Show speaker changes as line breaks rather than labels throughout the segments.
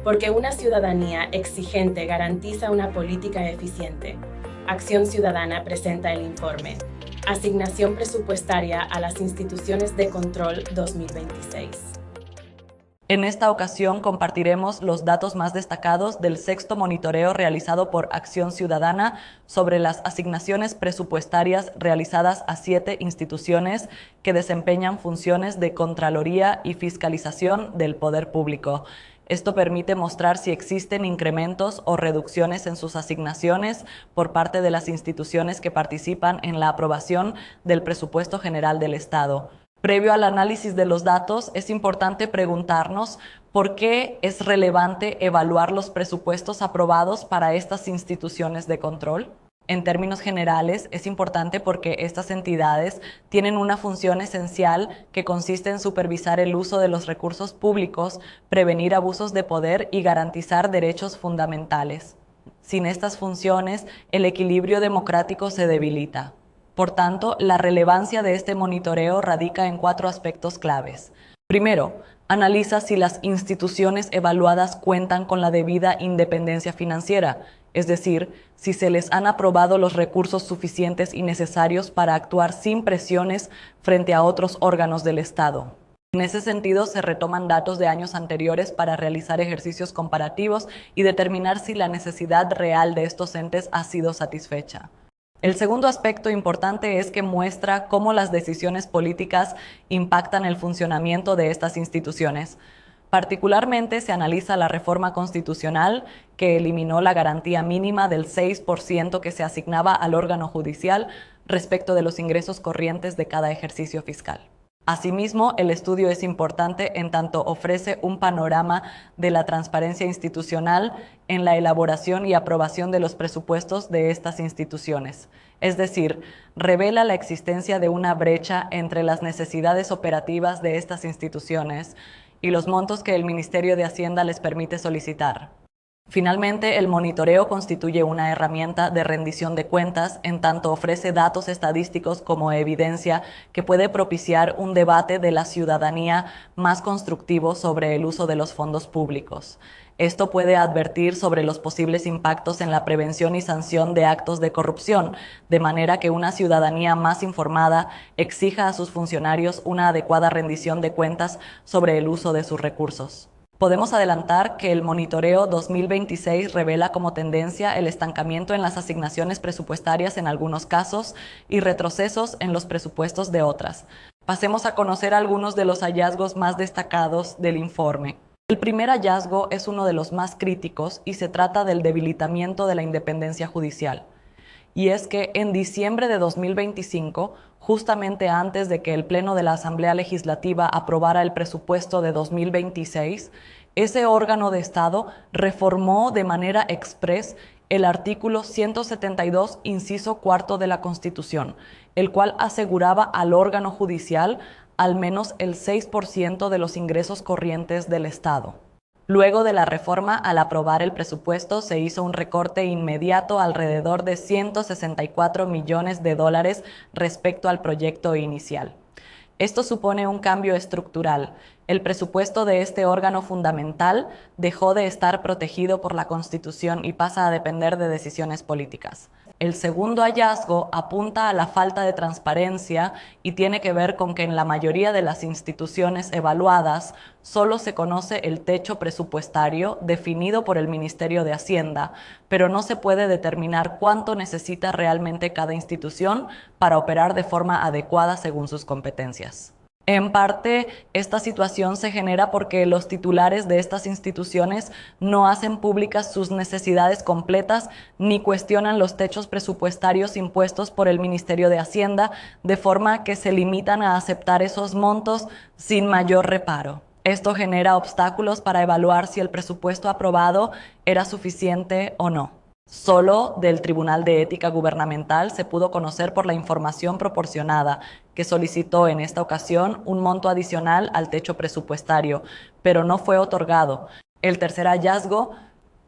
Porque una ciudadanía exigente garantiza una política eficiente. Acción Ciudadana presenta el informe Asignación presupuestaria a las instituciones de control 2026.
En esta ocasión compartiremos los datos más destacados del sexto monitoreo realizado por Acción Ciudadana sobre las asignaciones presupuestarias realizadas a 7 instituciones que desempeñan funciones de Contraloría y Fiscalización del Poder Público. Esto permite mostrar si existen incrementos o reducciones en sus asignaciones por parte de las instituciones que participan en la aprobación del presupuesto general del Estado. Previo al análisis de los datos, es importante preguntarnos por qué es relevante evaluar los presupuestos aprobados para estas instituciones de control. En términos generales, es importante porque estas entidades tienen una función esencial que consiste en supervisar el uso de los recursos públicos, prevenir abusos de poder y garantizar derechos fundamentales. Sin estas funciones, el equilibrio democrático se debilita. Por tanto, la relevancia de este monitoreo radica en 4 aspectos claves. Primero, analiza si las instituciones evaluadas cuentan con la debida independencia financiera, es decir, si se les han aprobado los recursos suficientes y necesarios para actuar sin presiones frente a otros órganos del Estado. En ese sentido, se retoman datos de años anteriores para realizar ejercicios comparativos y determinar si la necesidad real de estos entes ha sido satisfecha. El segundo aspecto importante es que muestra cómo las decisiones políticas impactan el funcionamiento de estas instituciones. Particularmente se analiza la reforma constitucional que eliminó la garantía mínima del 6% que se asignaba al órgano judicial respecto de los ingresos corrientes de cada ejercicio fiscal. Asimismo, el estudio es importante en tanto ofrece un panorama de la transparencia institucional en la elaboración y aprobación de los presupuestos de estas instituciones. Es decir, revela la existencia de una brecha entre las necesidades operativas de estas instituciones y los montos que el Ministerio de Hacienda les permite solicitar. Finalmente, el monitoreo constituye una herramienta de rendición de cuentas en tanto ofrece datos estadísticos como evidencia que puede propiciar un debate de la ciudadanía más constructivo sobre el uso de los fondos públicos. Esto puede advertir sobre los posibles impactos en la prevención y sanción de actos de corrupción, de manera que una ciudadanía más informada exija a sus funcionarios una adecuada rendición de cuentas sobre el uso de sus recursos. Podemos adelantar que el monitoreo 2026 revela como tendencia el estancamiento en las asignaciones presupuestarias en algunos casos y retrocesos en los presupuestos de otras. Pasemos a conocer algunos de los hallazgos más destacados del informe. El primer hallazgo es uno de los más críticos y se trata del debilitamiento de la independencia judicial. Y es que en diciembre de 2025, justamente antes de que el Pleno de la Asamblea Legislativa aprobara el presupuesto de 2026, ese órgano de Estado reformó de manera exprés el artículo 172, inciso cuarto de la Constitución, el cual aseguraba al órgano judicial al menos el 6% de los ingresos corrientes del Estado. Luego de la reforma, al aprobar el presupuesto, se hizo un recorte inmediato alrededor de $164 millones respecto al proyecto inicial. Esto supone un cambio estructural. El presupuesto de este órgano fundamental dejó de estar protegido por la Constitución y pasa a depender de decisiones políticas. El segundo hallazgo apunta a la falta de transparencia y tiene que ver con que en la mayoría de las instituciones evaluadas solo se conoce el techo presupuestario definido por el Ministerio de Hacienda, pero no se puede determinar cuánto necesita realmente cada institución para operar de forma adecuada según sus competencias. En parte, esta situación se genera porque los titulares de estas instituciones no hacen públicas sus necesidades completas ni cuestionan los techos presupuestarios impuestos por el Ministerio de Hacienda, de forma que se limitan a aceptar esos montos sin mayor reparo. Esto genera obstáculos para evaluar si el presupuesto aprobado era suficiente o no. Solo del Tribunal de Ética Gubernamental se pudo conocer por la información proporcionada, que solicitó en esta ocasión un monto adicional al techo presupuestario, pero no fue otorgado. El tercer hallazgo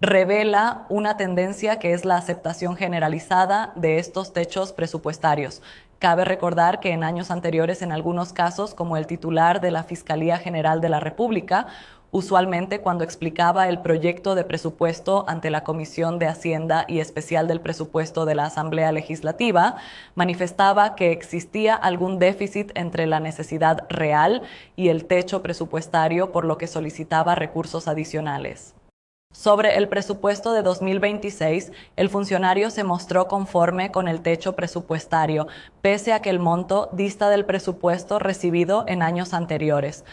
revela una tendencia que es la aceptación generalizada de estos techos presupuestarios. Cabe recordar que en años anteriores, en algunos casos, como el titular de la Fiscalía General de la República, usualmente cuando explicaba el proyecto de presupuesto ante la Comisión de Hacienda y Especial del Presupuesto de la Asamblea Legislativa, manifestaba que existía algún déficit entre la necesidad real y el techo presupuestario, por lo que solicitaba recursos adicionales. Sobre el presupuesto de 2026, el funcionario se mostró conforme con el techo presupuestario, pese a que el monto dista del presupuesto recibido en años anteriores.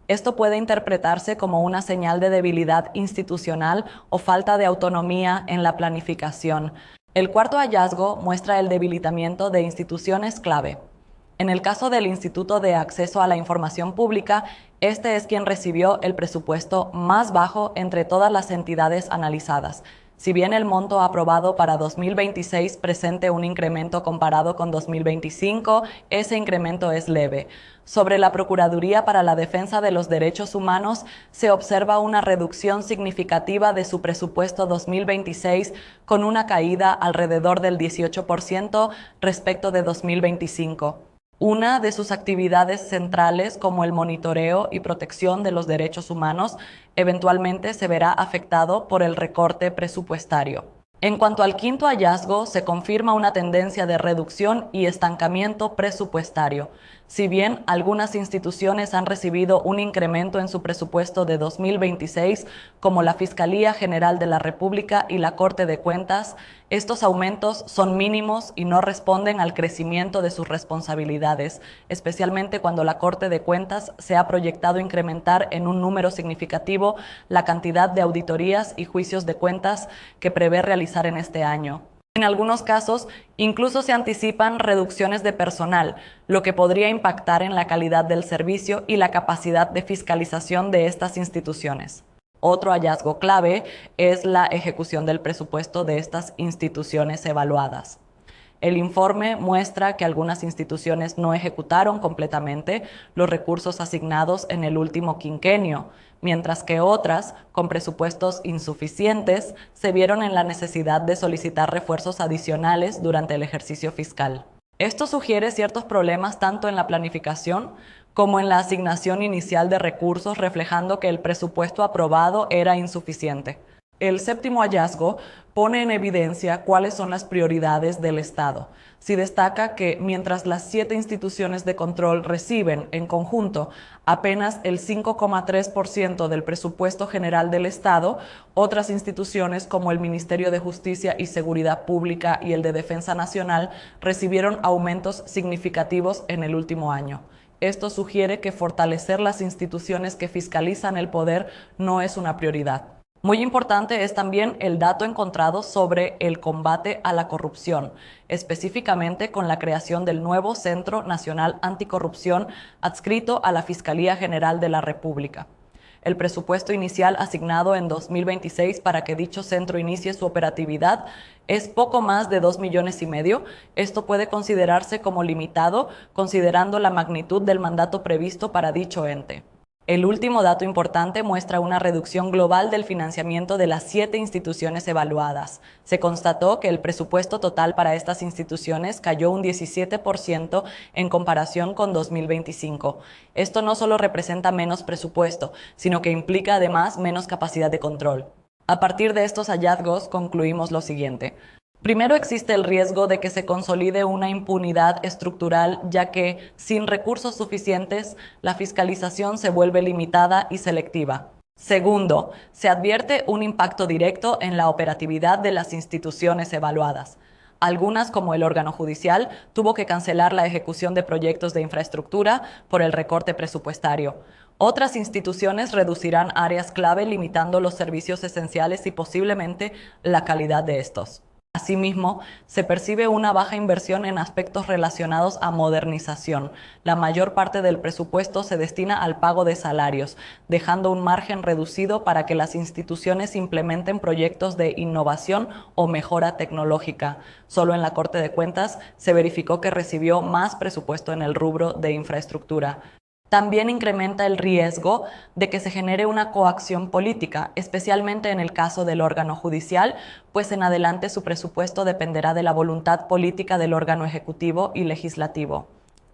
Esto puede interpretarse como una señal de debilidad institucional o falta de autonomía en la planificación. El cuarto hallazgo muestra el debilitamiento de instituciones clave. En el caso del Instituto de Acceso a la Información Pública, este es quien recibió el presupuesto más bajo entre todas las entidades analizadas. Si bien el monto aprobado para 2026 presente un incremento comparado con 2025, ese incremento es leve. Sobre la Procuraduría para la Defensa de los Derechos Humanos, se observa una reducción significativa de su presupuesto 2026, con una caída alrededor del 18% respecto de 2025. Una de sus actividades centrales, como el monitoreo y protección de los derechos humanos, eventualmente se verá afectado por el recorte presupuestario. En cuanto al quinto hallazgo, se confirma una tendencia de reducción y estancamiento presupuestario. Si bien algunas instituciones han recibido un incremento en su presupuesto de 2026, como la Fiscalía General de la República y la Corte de Cuentas, estos aumentos son mínimos y no responden al crecimiento de sus responsabilidades, especialmente cuando la Corte de Cuentas se ha proyectado incrementar en un número significativo la cantidad de auditorías y juicios de cuentas que prevé realizar en este año. En algunos casos, incluso se anticipan reducciones de personal, lo que podría impactar en la calidad del servicio y la capacidad de fiscalización de estas instituciones. Otro hallazgo clave es la ejecución del presupuesto de estas instituciones evaluadas. El informe muestra que algunas instituciones no ejecutaron completamente los recursos asignados en el último quinquenio, mientras que otras, con presupuestos insuficientes, se vieron en la necesidad de solicitar refuerzos adicionales durante el ejercicio fiscal. Esto sugiere ciertos problemas tanto en la planificación como en la asignación inicial de recursos, reflejando que el presupuesto aprobado era insuficiente. El séptimo hallazgo pone en evidencia cuáles son las prioridades del Estado. Se destaca que mientras las 7 instituciones de control reciben, en conjunto, apenas el 5,3% del presupuesto general del Estado, otras instituciones como el Ministerio de Justicia y Seguridad Pública y el de Defensa Nacional recibieron aumentos significativos en el último año. Esto sugiere que fortalecer las instituciones que fiscalizan el poder no es una prioridad. Muy importante es también el dato encontrado sobre el combate a la corrupción, específicamente con la creación del nuevo Centro Nacional Anticorrupción adscrito a la Fiscalía General de la República. El presupuesto inicial asignado en 2026 para que dicho centro inicie su operatividad es poco más de 2,5 millones. Esto puede considerarse como limitado, considerando la magnitud del mandato previsto para dicho ente. El último dato importante muestra una reducción global del financiamiento de las 7 instituciones evaluadas. Se constató que el presupuesto total para estas instituciones cayó un 17% en comparación con 2025. Esto no solo representa menos presupuesto, sino que implica además menos capacidad de control. A partir de estos hallazgos concluimos lo siguiente. Primero, existe el riesgo de que se consolide una impunidad estructural, ya que, sin recursos suficientes, la fiscalización se vuelve limitada y selectiva. Segundo, se advierte un impacto directo en la operatividad de las instituciones evaluadas. Algunas, como el órgano judicial, tuvo que cancelar la ejecución de proyectos de infraestructura por el recorte presupuestario. Otras instituciones reducirán áreas clave, limitando los servicios esenciales y posiblemente la calidad de estos. Asimismo, se percibe una baja inversión en aspectos relacionados a modernización. La mayor parte del presupuesto se destina al pago de salarios, dejando un margen reducido para que las instituciones implementen proyectos de innovación o mejora tecnológica. Solo en la Corte de Cuentas se verificó que recibió más presupuesto en el rubro de infraestructura. También incrementa el riesgo de que se genere una coacción política, especialmente en el caso del órgano judicial, pues en adelante su presupuesto dependerá de la voluntad política del órgano ejecutivo y legislativo.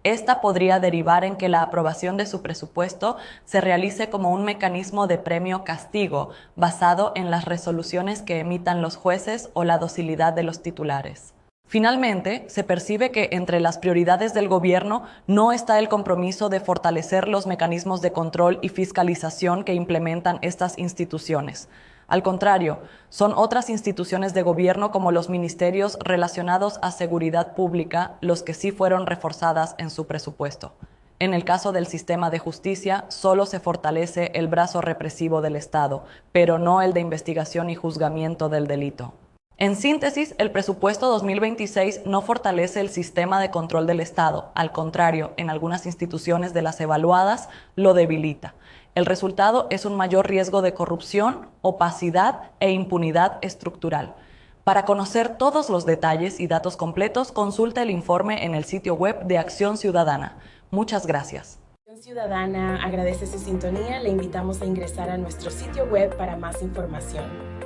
Esta podría derivar en que la aprobación de su presupuesto se realice como un mecanismo de premio-castigo basado en las resoluciones que emitan los jueces o la docilidad de los titulares. Finalmente, se percibe que entre las prioridades del gobierno no está el compromiso de fortalecer los mecanismos de control y fiscalización que implementan estas instituciones. Al contrario, son otras instituciones de gobierno como los ministerios relacionados a seguridad pública los que sí fueron reforzadas en su presupuesto. En el caso del sistema de justicia, solo se fortalece el brazo represivo del Estado, pero no el de investigación y juzgamiento del delito. En síntesis, el presupuesto 2026 no fortalece el sistema de control del Estado. Al contrario, en algunas instituciones de las evaluadas lo debilita. El resultado es un mayor riesgo de corrupción, opacidad e impunidad estructural. Para conocer todos los detalles y datos completos, consulta el informe en el sitio web de Acción Ciudadana. Muchas gracias.
Acción Ciudadana agradece su sintonía. Le invitamos a ingresar a nuestro sitio web para más información.